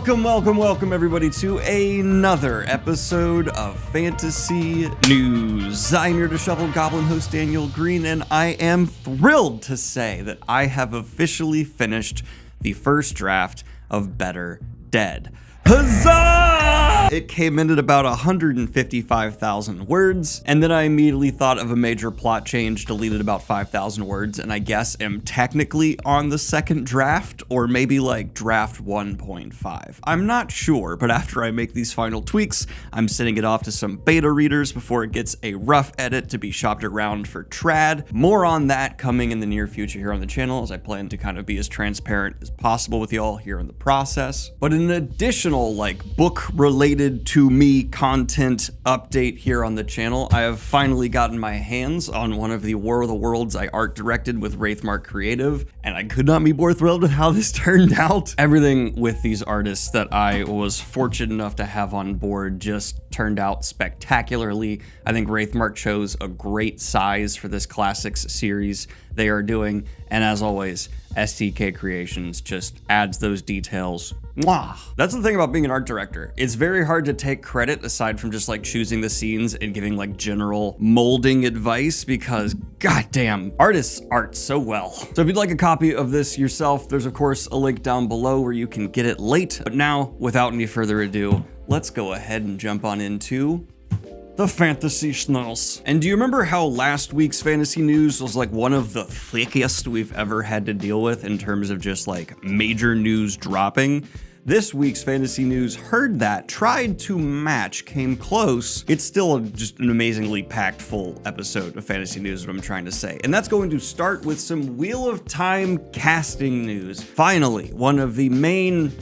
Welcome everybody to another episode of Fantasy News. I'm your disheveled goblin host Daniel Green, and I am thrilled to say that I have officially finished the first draft of Better Dead. Huzzah! It came in at about 155,000 words, and then I immediately thought of a major plot change, deleted about 5,000 words, and I guess am technically on the second draft, or maybe like draft 1.5. I'm not sure, but after I make these final tweaks, I'm sending it off to some beta readers before it gets a rough edit to be shopped around for trad. More on that coming in the near future here on the channel, as I plan to kind of be as transparent as possible with y'all here in the process. But in addition, like book related to me content update here on the channel, I have finally gotten my hands on one of the War of the Worlds I art directed with Wraithmark Creative, and I could not be more thrilled with how this turned out. Everything with these artists that I was fortunate enough to have on board just turned out spectacularly. I think Wraithmark chose a great size for this classics series they are doing, and as always, STK Creations just adds those details. Mwah! That's the thing about being an art director. It's very hard to take credit aside from just like choosing the scenes and giving like general molding advice, because goddamn, artists art so well. So if you'd like a copy of this yourself, there's of course a link down below where you can get it late. But now, without any further ado, let's go ahead and jump on into the fantasy schnoz. And do you remember how last week's fantasy news was like one of the thickest we've ever had to deal with in terms of just like major news dropping? This week's fantasy news heard that, tried to match, came close. It's still just an amazingly packed full episode of fantasy news is what I'm trying to say. And that's going to start with some Wheel of Time casting news. Finally, one of the main,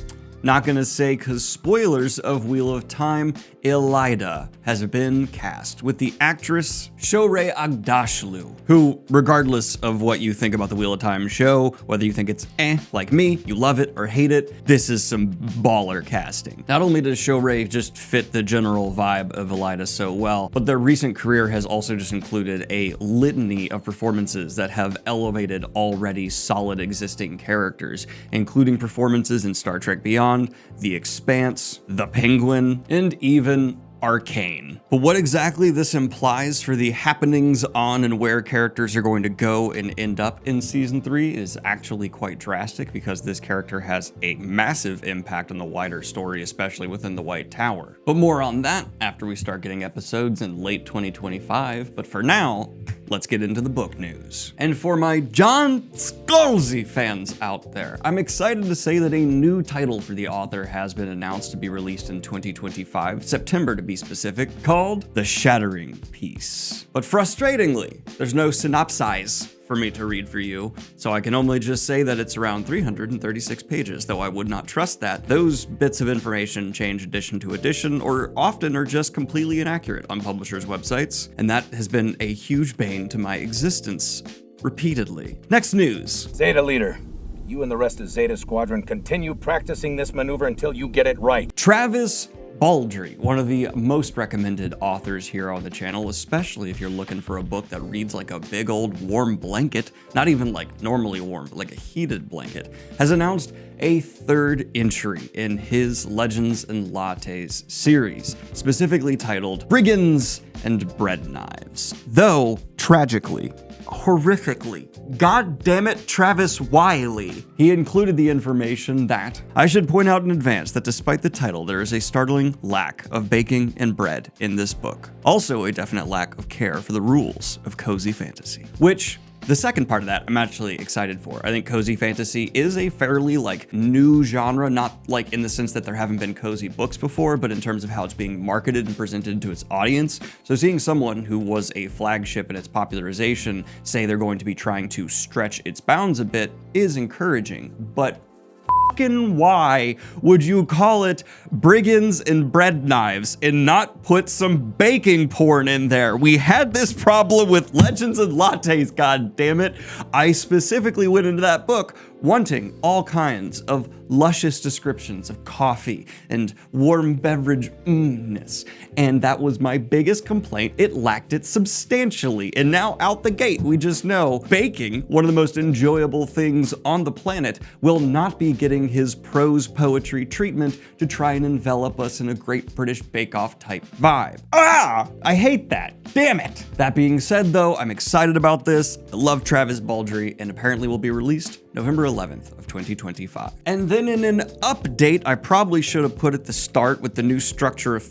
not gonna say cause spoilers of Wheel of Time, Elaida has been cast with the actress Shohreh Aghdashloo, who, regardless of what you think about the Wheel of Time show, whether you think it's like me, you love it or hate it, this is some baller casting. Not only does Shohreh just fit the general vibe of Elaida so well, but their recent career has also just included a litany of performances that have elevated already solid existing characters, including performances in Star Trek Beyond, The Expanse, The Penguin, and even Arcane. But what exactly this implies for the happenings on and where characters are going to go and end up in season 3 is actually quite drastic, because this character has a massive impact on the wider story, especially within the White Tower. But more on that after we start getting episodes in late 2025. But for now, let's get into the book news. And for my John Scalzi fans out there, I'm excited to say that a new title for the author has been announced to be released in 2025, September to be specific, called The Shattering Piece. But frustratingly, there's no synopsis for me to read for you, so I can only just say that it's around 336 pages, though I would not trust that. Those bits of information change edition to edition, or often are just completely inaccurate on publishers' websites, and that has been a huge bane to my existence repeatedly. Next news. Zeta leader, you and the rest of Zeta Squadron continue practicing this maneuver until you get it right. Travis Baldree, one of the most recommended authors here on the channel, especially if you're looking for a book that reads like a big old warm blanket, not even like normally warm, but like a heated blanket, has announced a third entry in his Legends and Lattes series, specifically titled Brigands and Bread Knives. Though, tragically, horrifically, god damn it, Travis Wiley, he included the information that I should point out in advance that despite the title, there is a startling lack of baking and bread in this book. Also a definite lack of care for the rules of cozy fantasy, which the second part of that I'm actually excited for. I think cozy fantasy is a fairly like new genre, not like in the sense that there haven't been cozy books before, but in terms of how it's being marketed and presented to its audience. So seeing someone who was a flagship in its popularization say they're going to be trying to stretch its bounds a bit is encouraging, but why would you call it Brigands and Bread Knives and not put some baking porn in there? We had this problem with Legends and Lattes, god damn it. I specifically went into that book wanting all kinds of luscious descriptions of coffee and warm beverage-ness. And that was my biggest complaint. It lacked it substantially. And now out the gate, we just know baking, one of the most enjoyable things on the planet, will not be getting his prose poetry treatment to try and envelop us in a Great British Bake Off type vibe. I hate that. Damn it. That being said though, I'm excited about this. I love Travis Baldree, and apparently will be released November 11th of 2025. And then in an update, I probably should have put at the start with the new structure of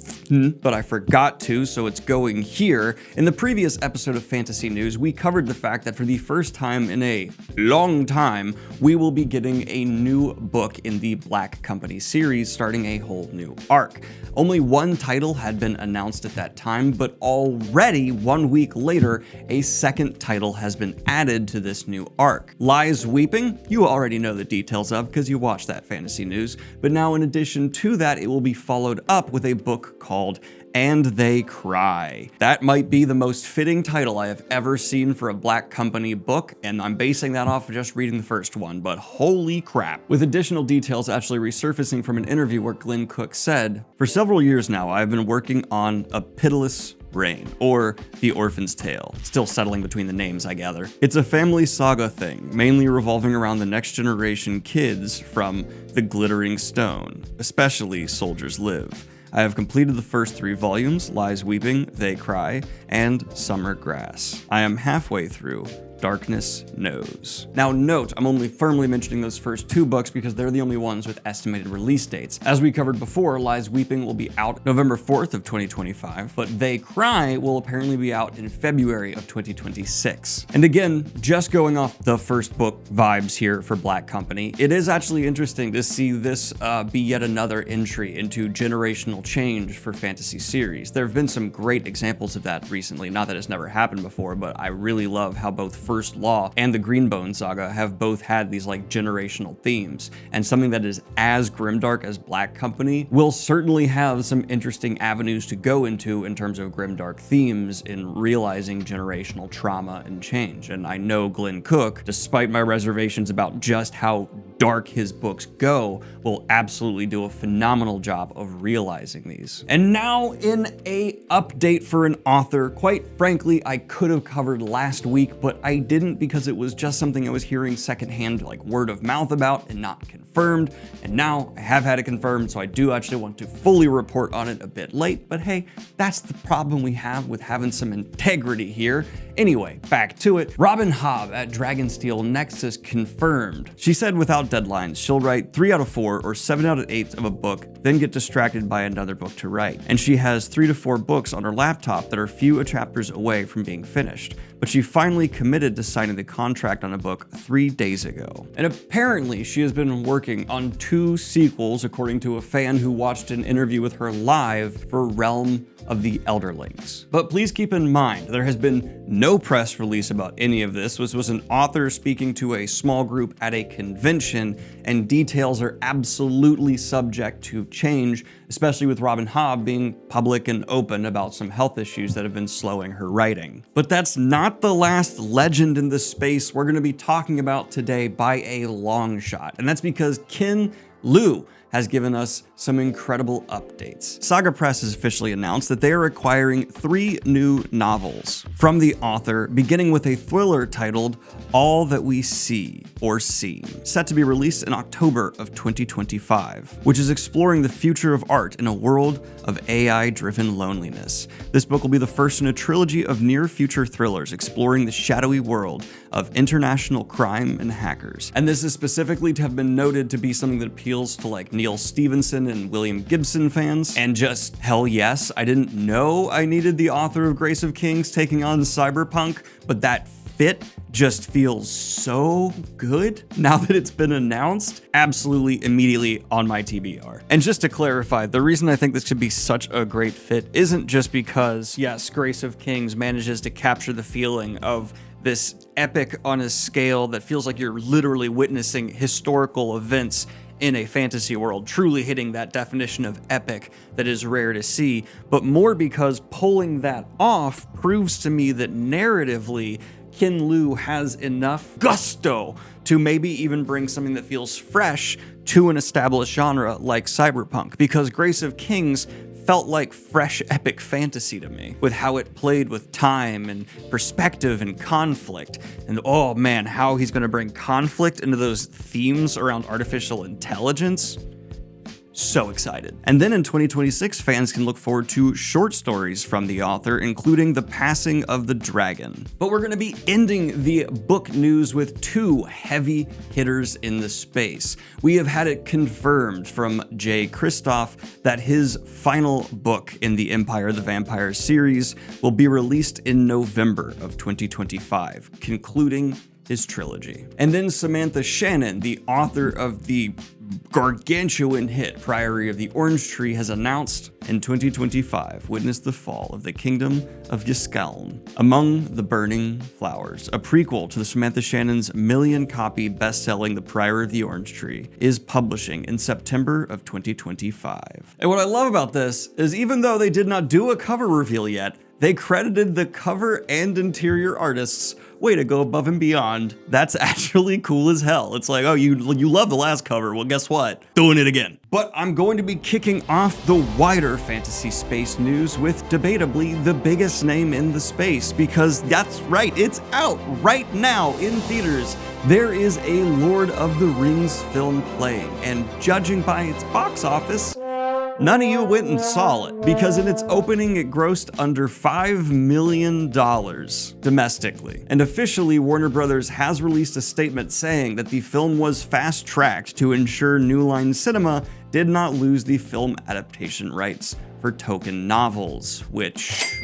but I forgot to, so it's going here. In the previous episode of Fantasy News, we covered the fact that for the first time in a long time, we will be getting a new book in the Black Company series, starting a whole new arc. Only one title had been announced at that time, but already 1 week later, a second title has been added to this new arc. Lies Weeping, you already know the details of because you watched that Fantasy News, but now in addition to that, it will be followed up with a book called And They Cry. That might be the most fitting title I have ever seen for a Black Company book, and I'm basing that off of just reading the first one, but holy crap. With additional details actually resurfacing from an interview where Glenn Cook said, "For several years now, I've been working on A Pitiless Reign, or The Orphan's Tale. Still settling between the names, I gather. It's a family saga thing, mainly revolving around the next generation kids from the Glittering Stone, especially Soldiers Live. I have completed the first 3 volumes, Lies Weeping, They Cry, and Summer Grass. I am halfway through Darkness Knows." Now note, I'm only firmly mentioning those first 2 books because they're the only ones with estimated release dates. As we covered before, Lies Weeping will be out November 4th of 2025, but They Cry will apparently be out in February of 2026. And again, just going off the first book vibes here for Black Company, it is actually interesting to see this be yet another entry into generational change for fantasy series. There have been some great examples of that recently, not that it's never happened before, but I really love how both First Law and the Greenbone saga have both had these like generational themes, and something that is as grimdark as Black Company will certainly have some interesting avenues to go into in terms of grimdark themes in realizing generational trauma and change. And I know Glenn Cook, despite my reservations about just how dark his books go, will absolutely do a phenomenal job of realizing these. And now in a update for an author, quite frankly, I could have covered last week, but I didn't because it was just something I was hearing secondhand, like word of mouth about and not confirmed. And now I have had it confirmed, so I do actually want to fully report on it a bit late, but hey, that's the problem we have with having some integrity here. Anyway, back to it. Robin Hobb at Dragonsteel Nexus confirmed. She said without deadlines, she'll write 3 out of 4 or 7 out of 8 of a book, then get distracted by another book to write. And she has 3 to 4 books on her laptop that are few chapters away from being finished. But she finally committed to signing the contract on a book 3 days ago. And apparently she has been working on 2 sequels, according to a fan who watched an interview with her live for Realm of the Elderlings. But please keep in mind, there has been no press release about any of this. This was an author speaking to a small group at a convention, and details are absolutely subject to change, especially with Robin Hobb being public and open about some health issues that have been slowing her writing. But that's not the last legend in the space we're going to be talking about today by a long shot, and that's because Ken Liu has given us some incredible updates. Saga Press has officially announced that they are acquiring 3 new novels from the author, beginning with a thriller titled All That We See or Seem, set to be released in October of 2025, which is exploring the future of art in a world of AI-driven loneliness. This book will be the first in a trilogy of near-future thrillers exploring the shadowy world of international crime and hackers. And this is specifically to have been noted to be something that appeals to like Neil Stevenson and William Gibson fans. And just hell yes, I didn't know I needed the author of Grace of Kings taking on Cyberpunk, but that fit just feels so good now that it's been announced. Absolutely immediately on my TBR. And just to clarify, the reason I think this could be such a great fit isn't just because, yes, Grace of Kings manages to capture the feeling of this epic on a scale that feels like you're literally witnessing historical events in a fantasy world, truly hitting that definition of epic that is rare to see, but more because pulling that off proves to me that narratively, Ken Liu has enough gusto to maybe even bring something that feels fresh to an established genre like Cyberpunk, because Grace of Kings felt like fresh epic fantasy to me, with how it played with time and perspective and conflict. And oh man, how he's gonna bring conflict into those themes around artificial intelligence. So excited. And then in 2026, fans can look forward to short stories from the author, including The Passing of the Dragon. But we're going to be ending the book news with two heavy hitters in the space. We have had it confirmed from Jay Kristoff that his final book in the Empire of the Vampire series will be released in November of 2025, concluding his trilogy. And then Samantha Shannon, the author of the gargantuan hit Priory of the Orange Tree, has announced in 2025 witnessed the fall of the kingdom of Scalzi Among the Burning Flowers. A prequel to the Samantha Shannon's million-copy best-selling The Priory of the Orange Tree is publishing in September of 2025. And what I love about this is, even though they did not do a cover reveal yet, they credited the cover and interior artists. Way to go above and beyond. That's actually cool as hell. It's like, oh, you love the last cover. Well, guess what? Doing it again. But I'm going to be kicking off the wider fantasy space news with debatably the biggest name in the space, because that's right, it's out right now in theaters. There is a Lord of the Rings film playing, and judging by its box office, none of you went and saw it, because in its opening it grossed under $5 million domestically. And officially, Warner Brothers has released a statement saying that the film was fast-tracked to ensure New Line Cinema did not lose the film adaptation rights for Tolkien novels, which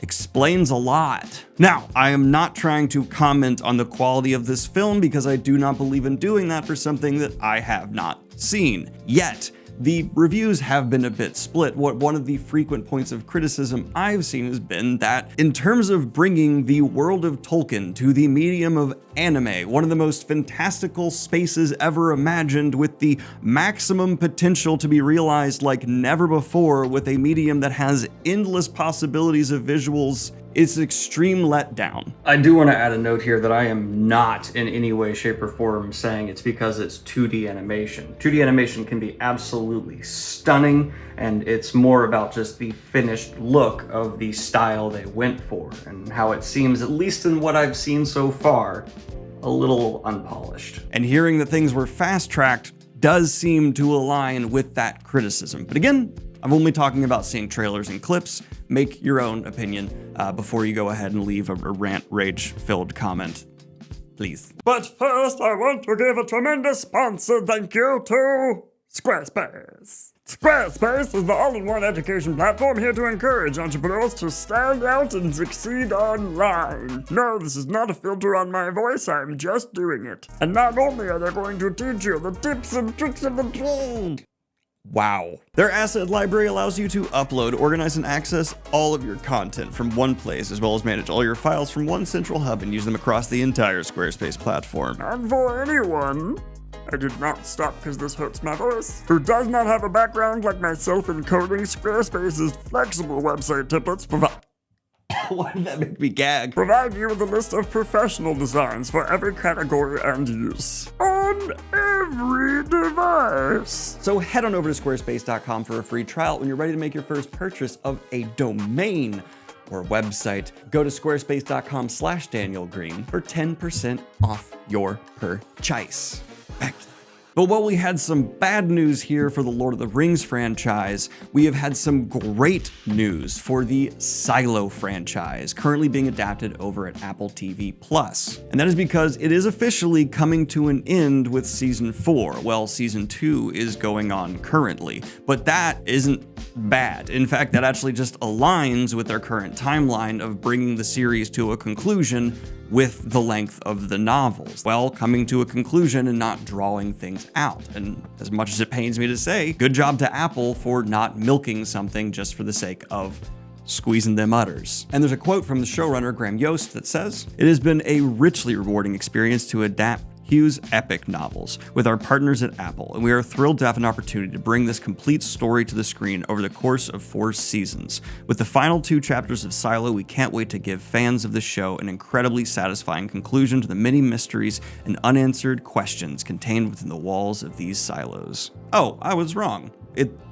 explains a lot. Now, I am not trying to comment on the quality of this film, because I do not believe in doing that for something that I have not seen yet. The reviews have been a bit split. One of the frequent points of criticism I've seen has been that in terms of bringing the world of Tolkien to the medium of anime, one of the most fantastical spaces ever imagined, with the maximum potential to be realized like never before, with a medium that has endless possibilities of visuals, it's an extreme letdown. I do want to add a note here that I am not in any way, shape, or form saying it's because it's 2D animation. 2D animation can be absolutely stunning, and it's more about just the finished look of the style they went for, and how it seems, at least in what I've seen so far, a little unpolished. And hearing that things were fast-tracked does seem to align with that criticism. But again, I'm only talking about seeing trailers and clips. Make your own opinion before you go ahead and leave a rant, rage-filled comment, please. But first, I want to give a tremendous sponsor thank you to Squarespace. Squarespace is the all-in-one education platform here to encourage entrepreneurs to stand out and succeed online. No, this is not a filter on my voice, I'm just doing it. And not only are they going to teach you the tips and tricks of the trade. Wow. Their asset library allows you to upload, organize, and access all of your content from one place, as well as manage all your files from one central hub and use them across the entire Squarespace platform. And for anyone, I did not stop because this hurts my voice, who does not have a background like myself in coding, Squarespace's flexible website templates provide... Why did that make me gag? Provide you with a list of professional designs for every category and use, on every device. So head on over to squarespace.com for a free trial when you're ready to make your first purchase of a domain or website. Go to squarespace.com/Daniel Green for 10% off your purchase. Back to But while we had some bad news here for the Lord of the Rings franchise, we have had some great news for the Silo franchise, currently being adapted over at Apple TV+. And that is because it is officially coming to an end with Season 4. Well, Season 2 is going on currently, but that isn't bad. In fact, that actually just aligns with their current timeline of bringing the series to a conclusion with the length of the novels. Well, coming to a conclusion and not drawing things out. And as much as it pains me to say, good job to Apple for not milking something just for the sake of squeezing them udders. And there's a quote from the showrunner Graham Yost that says, "It has been a richly rewarding experience to adapt Hughes epic novels with our partners at Apple, and we are thrilled to have an opportunity to bring this complete story to the screen over the course of 4 seasons. With the final 2 chapters of Silo, we can't wait to give fans of the show an incredibly satisfying conclusion to the many mysteries and unanswered questions contained within the walls of these silos. Oh, I was wrong.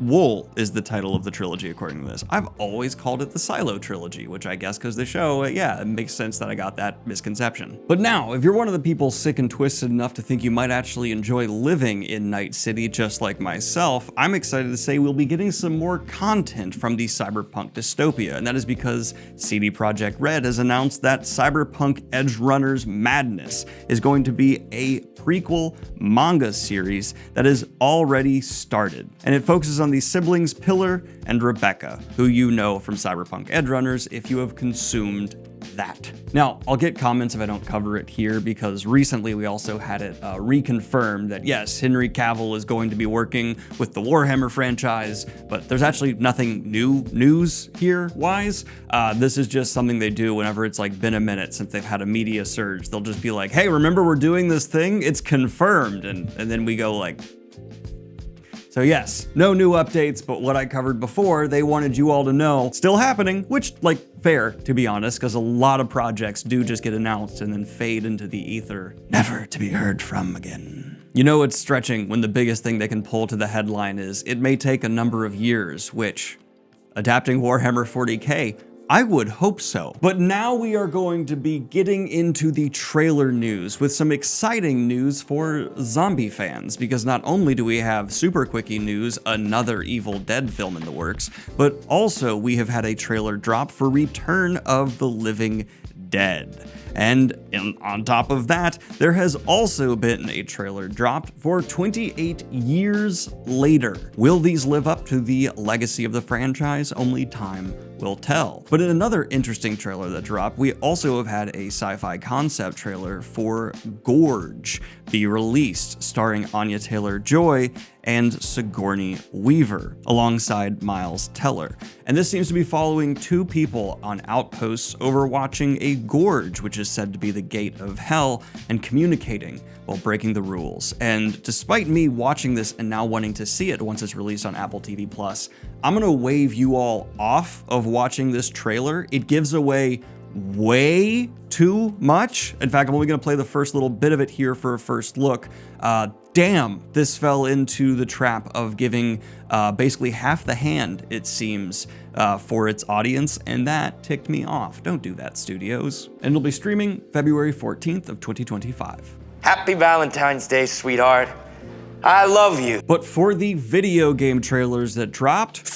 Wool is the title of the trilogy according to this. I've always called it the Silo trilogy, which I guess because the show, it makes sense that I got that misconception. But now, if you're one of the people sick and twisted enough to think you might actually enjoy living in Night City just like myself, I'm excited to say we'll be getting some more content from the Cyberpunk dystopia, and that is because CD Projekt Red has announced that Cyberpunk Edgerunners Madness is going to be a prequel manga series that is already started. And it focuses on the siblings Pillar and Rebecca, who you know from Cyberpunk Edgerunners if you have consumed that. Now, I'll get comments if I don't cover it here because recently we also had it reconfirmed that yes, Henry Cavill is going to be working with the Warhammer franchise, but there's actually nothing new news here wise. This is just something they do whenever it's like been a minute since they've had a media surge. They'll just be like, hey, remember we're doing this thing? It's confirmed. And then we go like, so yes, no new updates, but what I covered before, they wanted you all to know, still happening, which, fair, to be honest, because a lot of projects do just get announced and then fade into the ether, never to be heard from again. You know it's stretching when the biggest thing they can pull to the headline is, it may take a number of years, which, adapting Warhammer 40k, I would hope so. But now we are going to be getting into the trailer news with some exciting news for zombie fans, because not only do we have super quickie news, another Evil Dead film in the works, but also we have had a trailer drop for Return of the Living Dead. And on top of that, there has also been a trailer dropped for 28 years later. Will these live up to the legacy of the franchise? Only time will tell. But in another interesting trailer that dropped, we also have had a sci-fi concept trailer for Gorge be released, starring Anya Taylor-Joy and Sigourney Weaver, alongside Miles Teller. And this seems to be following 2 people on outposts overwatching a gorge, which is said to be the gate of hell, and communicating while breaking the rules. And despite me watching this and now wanting to see it once it's released on Apple TV+, I'm gonna wave you all off of watching this trailer. It gives away way too much. In fact, I'm only gonna play the first little bit of it here for a first look. Damn, this fell into the trap of giving basically half the hand, it seems, for its audience, and that ticked me off. Don't do that, studios. And it'll be streaming February 14th of 2025. Happy Valentine's Day, sweetheart. I love you. But for the video game trailers that dropped,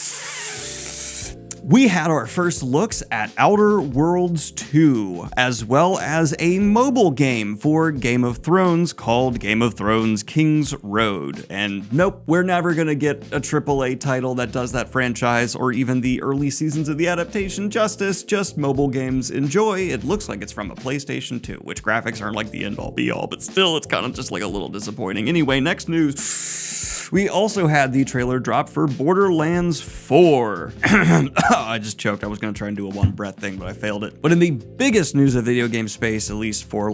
we had our first looks at Outer Worlds 2, as well as a mobile game for Game of Thrones called Game of Thrones King's Road. And nope, we're never gonna get a AAA title that does that franchise or even the early seasons of the adaptation justice, just mobile games. Enjoy. It looks like it's from a PlayStation 2, which graphics aren't like the end-all be-all, but still, it's kind of just like a little disappointing. Anyway, next news. We also had the trailer drop for Borderlands 4. I just choked. I was going to try and do a one breath thing, but I failed it. But in the biggest news of video game space, at least for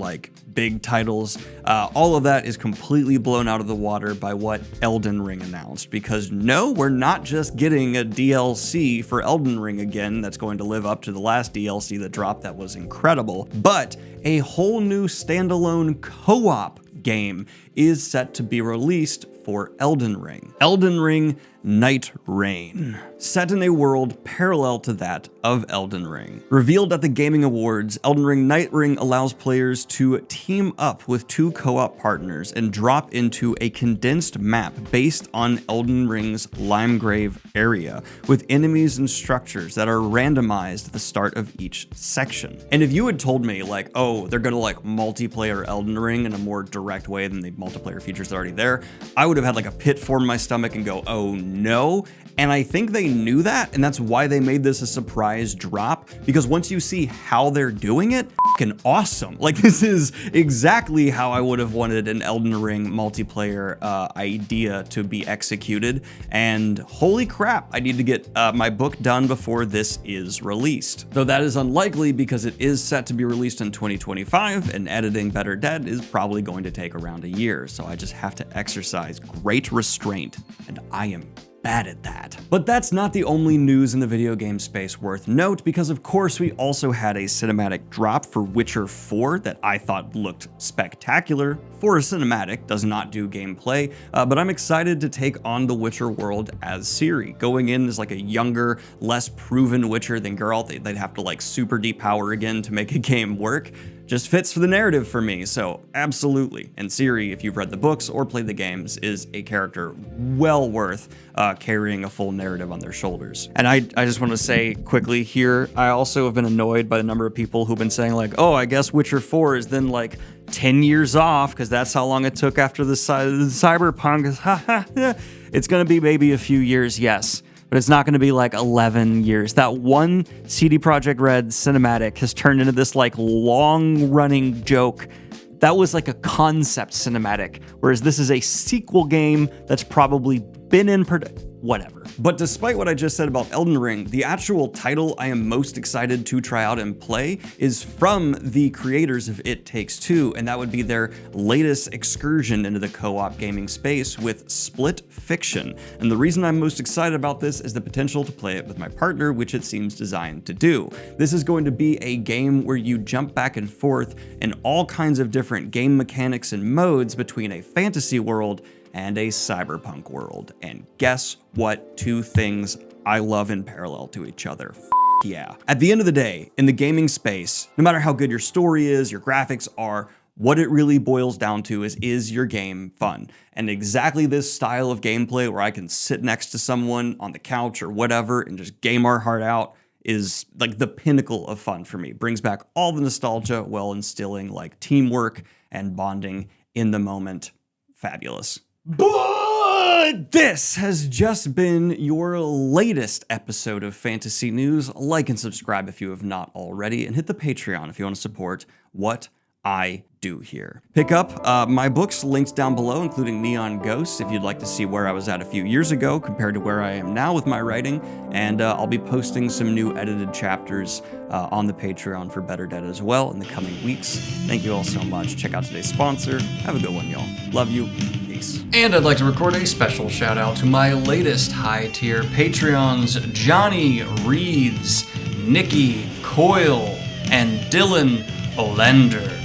big titles, all of that is completely blown out of the water by what Elden Ring announced. Because no, we're not just getting a DLC for Elden Ring again that's going to live up to the last DLC that dropped that was incredible, but a whole new standalone co-op game is set to be released for Elden Ring. Elden Ring Night Rain, set in a world parallel to that of Elden Ring. Revealed at the Gaming Awards, Elden Ring Night Ring allows players to team up with 2 co-op partners and drop into a condensed map based on Elden Ring's Limegrave area, with enemies and structures that are randomized at the start of each section. And if you had told me oh, they're gonna multiplayer Elden Ring in a more direct way than they multiplayer features that are already there, I would have had like a pit form in my stomach and go, oh no. And I think they knew that, and that's why they made this a surprise drop, because once you see how they're doing it, fucking awesome. Like, this is exactly how I would have wanted an Elden Ring multiplayer idea to be executed, and holy crap, I need to get my book done before this is released. Though that is unlikely because it is set to be released in 2025, and editing Better Dead is probably going to take around a year, so I just have to exercise great restraint, and I am bad at that. But that's not the only news in the video game space worth note, because of course we also had a cinematic drop for Witcher 4 that I thought looked spectacular. For a cinematic, does not do gameplay, but I'm excited to take on the Witcher world as Ciri. Going in as like a younger, less proven Witcher than Geralt, they'd have to like super depower again to make a game work. Just fits for the narrative for me, so absolutely. And Ciri, if you've read the books or played the games, is a character well worth carrying a full narrative on their shoulders. And I just want to say quickly here, I also have been annoyed by the number of people who've been saying like, oh, I guess Witcher 4 is then like 10 years off because that's how long it took after the Cyberpunk. It's gonna be maybe a few years, yes. But it's not going to be like 11 years. That one CD Projekt Red cinematic has turned into this like long-running joke. That was like a concept cinematic, whereas this is a sequel game that's probably been in whatever. But despite what I just said about Elden Ring, the actual title I am most excited to try out and play is from the creators of It Takes Two, and that would be their latest excursion into the co-op gaming space with Split Fiction. And the reason I'm most excited about this is the potential to play it with my partner, which it seems designed to do. This is going to be a game where you jump back and forth in all kinds of different game mechanics and modes between a fantasy world and a cyberpunk world. And guess what? Two things I love in parallel to each other. Yeah. At the end of the day, in the gaming space, no matter how good your story is, your graphics are, what it really boils down to is your game fun? And exactly this style of gameplay where I can sit next to someone on the couch or whatever and just game our heart out is like the pinnacle of fun for me. Brings back all the nostalgia while instilling like teamwork and bonding in the moment. Fabulous. But this has just been your latest episode of Fantasy News. Like and subscribe if you have not already, and hit the Patreon if you want to support what I do here. Pick up my books linked down below, including Neon Ghosts, if you'd like to see where I was at a few years ago compared to where I am now with my writing. And I'll be posting some new edited chapters on the Patreon for Better Dead as well in the coming weeks. Thank you all so much. Check out today's sponsor. Have a good one, y'all. Love you. Peace. And I'd like to record a special shout out to my latest high tier Patreons, Johnny Reeds, Nikki Coyle, and Dylan Olander.